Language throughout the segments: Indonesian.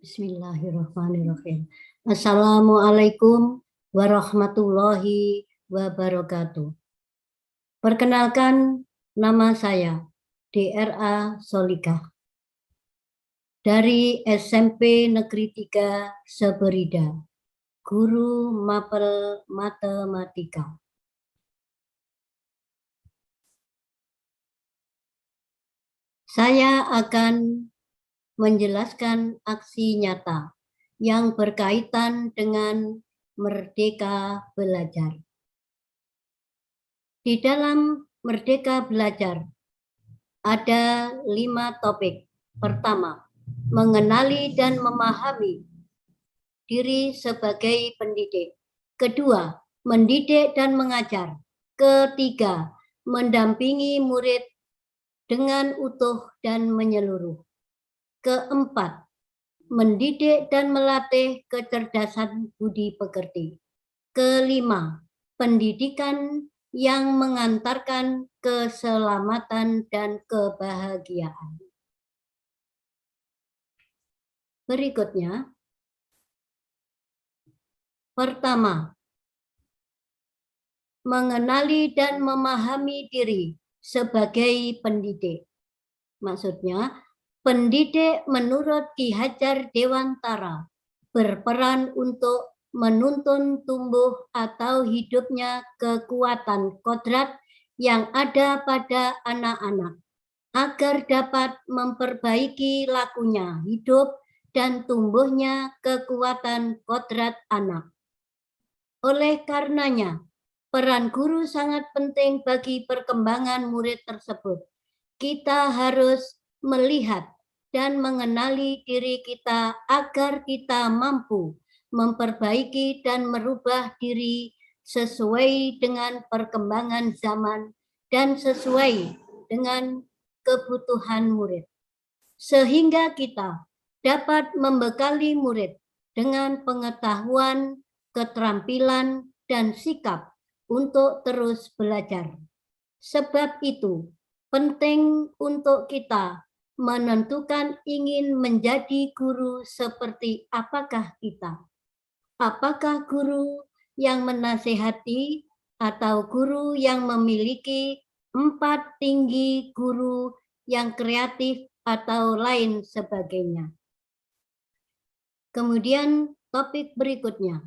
Bismillahirrahmanirrahim. Assalamualaikum warahmatullahi wabarakatuh. Perkenalkan, nama saya DRA Solikah dari SMP Negeri 3 Seberida, guru mapel matematika. Saya akan menjelaskan aksi nyata yang berkaitan dengan Merdeka Belajar. Di dalam Merdeka Belajar ada 5 topik. Pertama, mengenali dan memahami diri sebagai pendidik. Kedua, mendidik dan mengajar. Ketiga, mendampingi murid dengan utuh dan menyeluruh. Keempat, mendidik dan melatih kecerdasan budi pekerti. Kelima, pendidikan yang mengantarkan keselamatan dan kebahagiaan. Berikutnya, pertama, mengenali dan memahami diri sebagai pendidik. Maksudnya, pendidik menurut Ki Hajar Dewantara berperan untuk menuntun tumbuh atau hidupnya kekuatan kodrat yang ada pada anak-anak agar dapat memperbaiki lakunya hidup dan tumbuhnya kekuatan kodrat anak. Oleh karenanya, peran guru sangat penting bagi perkembangan murid tersebut. Kita harus melihat dan mengenali diri kita agar kita mampu memperbaiki dan merubah diri sesuai dengan perkembangan zaman dan sesuai dengan kebutuhan murid. Sehingga kita dapat membekali murid dengan pengetahuan, keterampilan, dan sikap untuk terus belajar. Sebab itu, penting untuk kita menentukan ingin menjadi guru seperti apakah kita. Apakah guru yang menasihati atau guru yang memiliki 4 tinggi guru yang kreatif atau lain sebagainya. Kemudian topik berikutnya,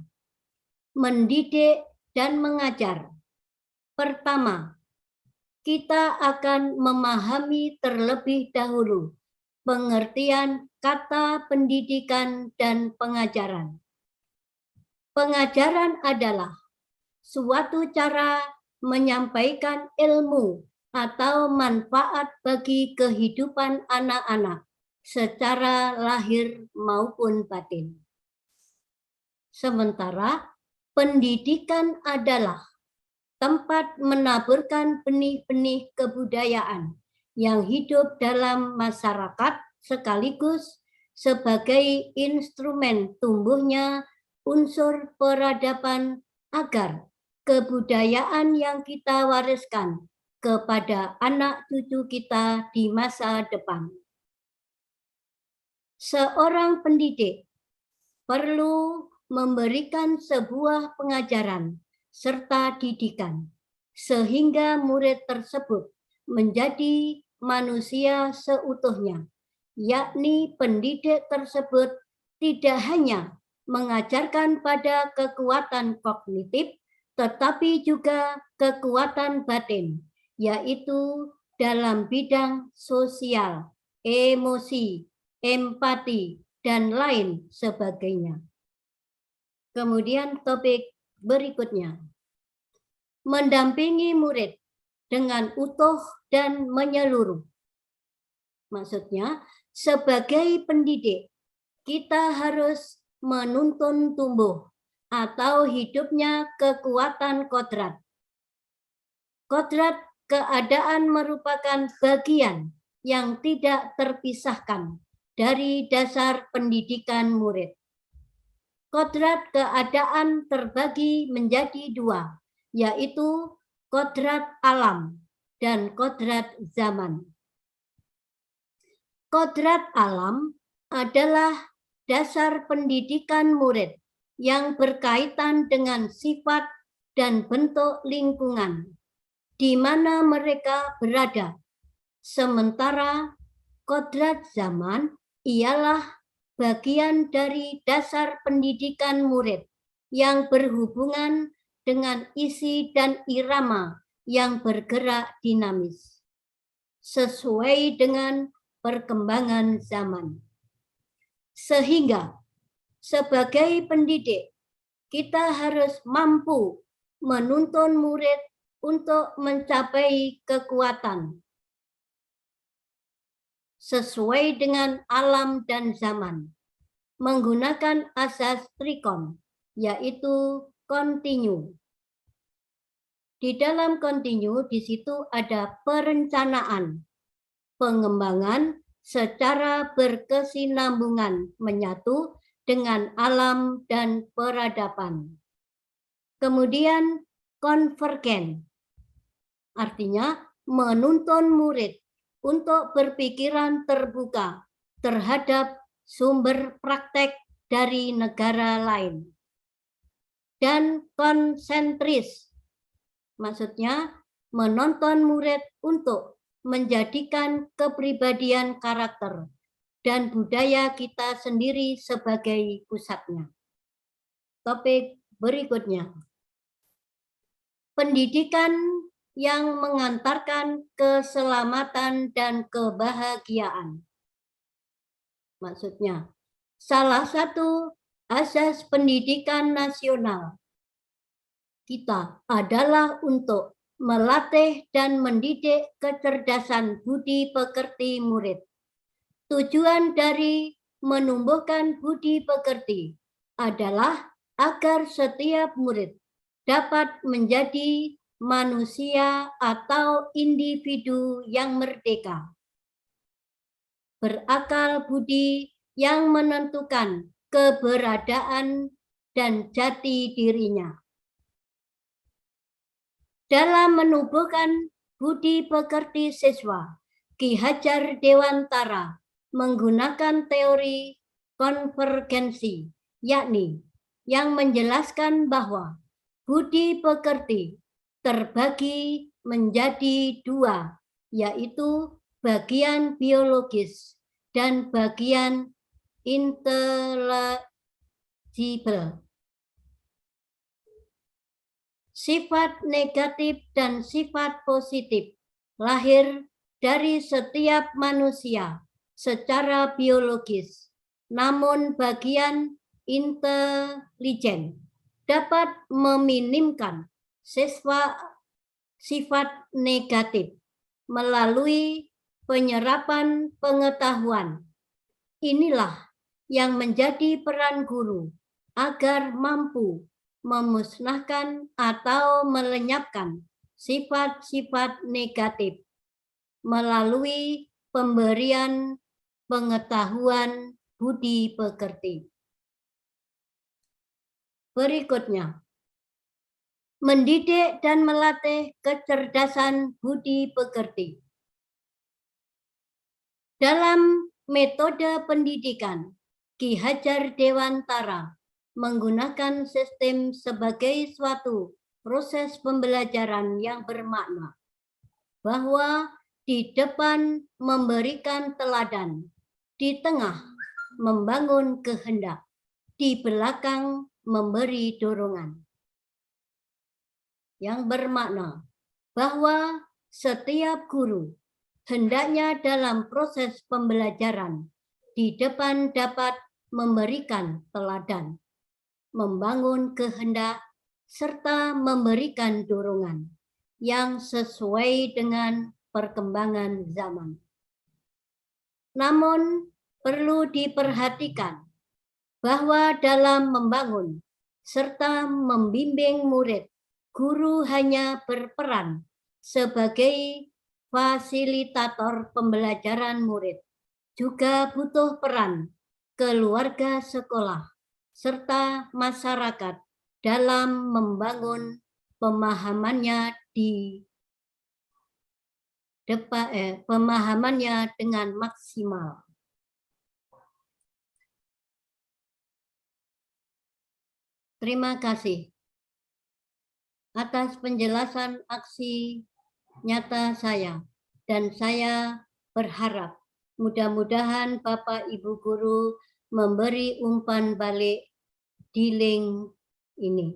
mendidik dan mengajar. Pertama, kita akan memahami terlebih dahulu pengertian kata pendidikan dan pengajaran. Pengajaran adalah suatu cara menyampaikan ilmu atau manfaat bagi kehidupan anak-anak secara lahir maupun batin. Sementara pendidikan adalah tempat menaburkan benih-benih kebudayaan yang hidup dalam masyarakat sekaligus sebagai instrumen tumbuhnya unsur peradaban agar kebudayaan yang kita wariskan kepada anak cucu kita di masa depan. Seorang pendidik perlu memberikan sebuah pengajaran serta didikan, sehingga murid tersebut menjadi manusia seutuhnya, yakni pendidik tersebut tidak hanya mengajarkan pada kekuatan kognitif, tetapi juga kekuatan batin, yaitu dalam bidang sosial, emosi, empati, dan lain sebagainya. Kemudian topik berikutnya, mendampingi murid dengan utuh dan menyeluruh. Maksudnya, sebagai pendidik, kita harus menuntun tumbuh atau hidupnya kekuatan kodrat. Kodrat keadaan merupakan bagian yang tidak terpisahkan dari dasar pendidikan murid. Kodrat keadaan terbagi menjadi 2, yaitu kodrat alam dan kodrat zaman. Kodrat alam adalah dasar pendidikan murid yang berkaitan dengan sifat dan bentuk lingkungan di mana mereka berada. Sementara kodrat zaman ialah bagian dari dasar pendidikan murid yang berhubungan dengan isi dan irama yang bergerak dinamis sesuai dengan perkembangan zaman. Sehingga sebagai pendidik, kita harus mampu menuntun murid untuk mencapai kekuatan sesuai dengan alam dan zaman, menggunakan asas trikon, yaitu kontinu. Di dalam kontinu, di situ ada perencanaan, pengembangan secara berkesinambungan menyatu dengan alam dan peradaban. Kemudian konvergen, artinya menuntun murid untuk berpikiran terbuka terhadap sumber praktek dari negara lain. Dan konsentris, maksudnya menonton murid untuk menjadikan kepribadian karakter dan budaya kita sendiri sebagai pusatnya. Topik berikutnya. Pendidikan yang mengantarkan keselamatan dan kebahagiaan. Maksudnya, salah satu asas pendidikan nasional kita adalah untuk melatih dan mendidik kecerdasan budi pekerti murid. Tujuan dari menumbuhkan budi pekerti adalah agar setiap murid dapat menjadi manusia atau individu yang merdeka, berakal budi yang menentukan keberadaan dan jati dirinya. Dalam menumbuhkan budi pekerti siswa, Ki Hajar Dewantara menggunakan teori konvergensi, yakni yang menjelaskan bahwa budi pekerti terbagi menjadi dua, yaitu bagian biologis dan bagian intelektible. Sifat negatif dan sifat positif lahir dari setiap manusia secara biologis, namun bagian intelijen dapat meminimkan sifat negatif melalui penyerapan pengetahuan. Inilah yang menjadi peran guru agar mampu memusnahkan atau melenyapkan sifat-sifat negatif melalui pemberian pengetahuan budi pekerti. Berikutnya, mendidik dan melatih kecerdasan budi pekerti. Dalam metode pendidikan, Ki Hajar Dewantara menggunakan sistem sebagai suatu proses pembelajaran yang bermakna, bahwa di depan memberikan teladan, di tengah membangun kehendak, di belakang memberi dorongan. Yang bermakna bahwa setiap guru hendaknya dalam proses pembelajaran di depan dapat memberikan teladan, membangun kehendak, serta memberikan dorongan yang sesuai dengan perkembangan zaman. Namun, perlu diperhatikan bahwa dalam membangun serta membimbing murid, guru hanya berperan sebagai fasilitator pembelajaran murid. Juga butuh peran keluarga sekolah serta masyarakat dalam membangun pemahamannya pemahamannya dengan maksimal. Terima kasih atas penjelasan aksi nyata saya, dan saya berharap mudah-mudahan Bapak Ibu Guru memberi umpan balik di link ini.